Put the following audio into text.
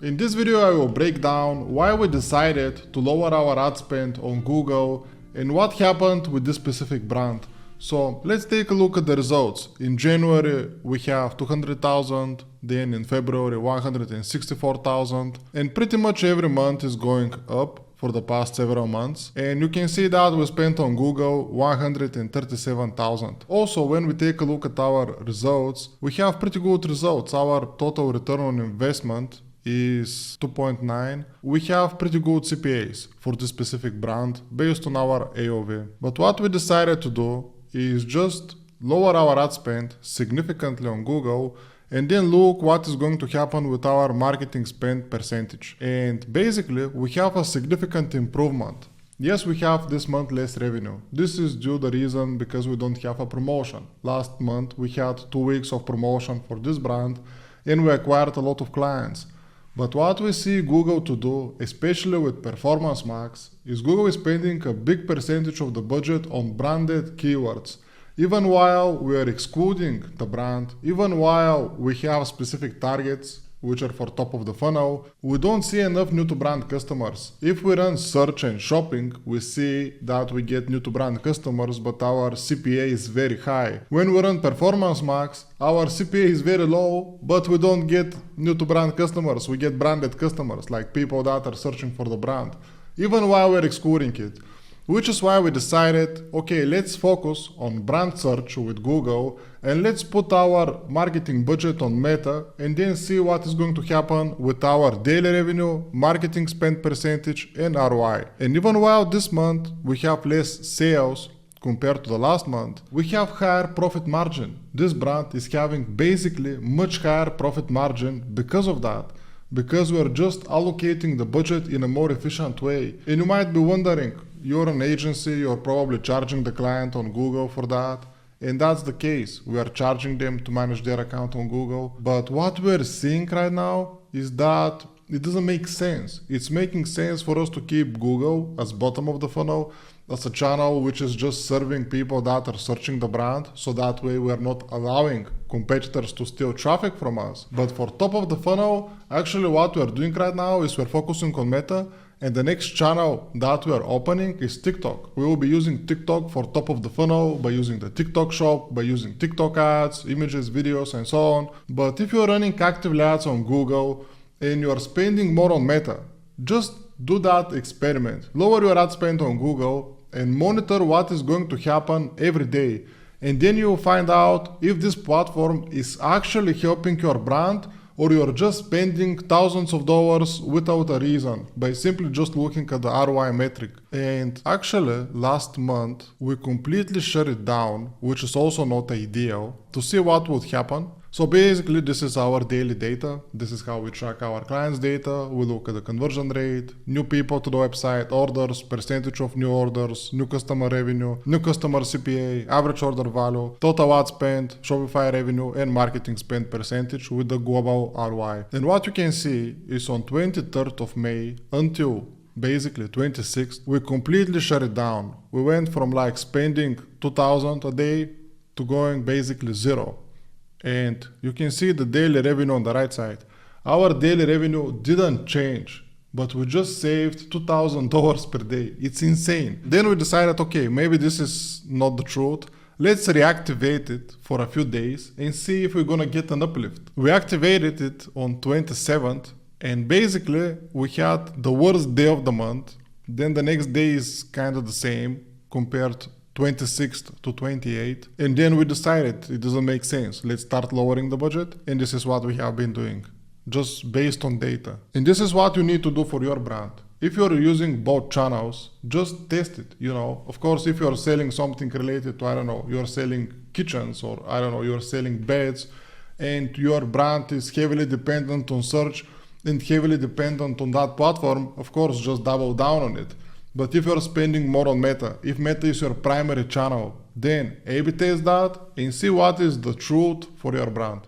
In this video I will break down why we decided to lower our ad spend on Google and what happened with this specific brand. So let's take a look at the results. In January we have 200,000, then in February 164,000, and pretty much every month is going up for the past several months. And you can see that we spent on Google 137,000. Also, when we take a look at our results, we have pretty good results. Our total return on investment is 2.9. We have pretty good CPAs for this specific brand based on our AOV. But what we decided to do is just lower our ad spend significantly on Google and then look what is going to happen with our marketing spend percentage. And basically we have a significant improvement. Yes, we have this month less revenue. This is due to the reason because we don't have a promotion. Last month we had 2 weeks of promotion for this brand and we acquired a lot of clients. But what we see Google to do, especially with Performance Max, is Google is spending a big percentage of the budget on branded keywords. Even while we are excluding the brand, even while we have specific targets, which are for top of the funnel, we don't see enough new to brand customers. If we run search and shopping, we see that we get new to brand customers, but our CPA is very high. When we run Performance Max, our CPA is very low, but we don't get new to brand customers. We get branded customers, like people that are searching for the brand, even while we're excluding it. Which is why we decided, okay, let's focus on brand search with Google and let's put our marketing budget on Meta and then see what is going to happen with our daily revenue, marketing spend percentage and ROI. And even while this month we have less sales compared to the last month, we have higher profit margin. This brand is having basically much higher profit margin because of that. Because we're just allocating the budget in a more efficient way. And you might be wondering, you're an agency, you're probably charging the client on Google for that. And that's the case. We are charging them to manage their account on Google. But what we're seeing right now is that it doesn't make sense. It's making sense for us to keep Google as bottom of the funnel, as a channel which is just serving people that are searching the brand, so that way we're not allowing competitors to steal traffic from us. But for top of the funnel, actually what we're doing right now is we're focusing on Meta, and the next channel that we're opening is TikTok. We will be using TikTok for top of the funnel by using the TikTok shop, by using TikTok ads, images, videos, and so on. But if you're running active ads on Google and you're spending more on Meta, just do that experiment. Lower your ad spend on Google and monitor what is going to happen every day. And then you'll find out if this platform is actually helping your brand or you're just spending thousands of dollars without a reason by simply just looking at the ROI metric. And actually last month we completely shut it down, which is also not ideal, to see what would happen. So basically this is our daily data. This is how we track our clients' data. We look at the conversion rate, new people to the website, orders, percentage of new orders, new customer revenue, new customer CPA, average order value, total ad spend, Shopify revenue, and marketing spend percentage with the global ROI. And what you can see is on 23rd of May until basically 26th, we completely shut it down. We went from like spending 2,000 a day to going basically zero. And you can see the daily revenue on the right side. Our daily revenue didn't change, but we just saved $2,000 per day. It's insane. Then we decided, okay, maybe this is not the truth. Let's reactivate it for a few days and see if we're gonna get an uplift. We activated it on 27th and basically we had the worst day of the month. Then the next day is kind of the same compared 26th to 28th, and then we decided it doesn't make sense. Let's start lowering the budget, and this is what we have been doing, just based on data. And this is what you need to do for your brand. If you're using both channels, just test it, Of course, if you're selling something related to, I don't know, you're selling kitchens or, I don't know, you're selling beds, and your brand is heavily dependent on search and heavily dependent on that platform, of course, just double down on it. But if you're spending more on Meta, if Meta is your primary channel, then A/B test that and see what is the truth for your brand.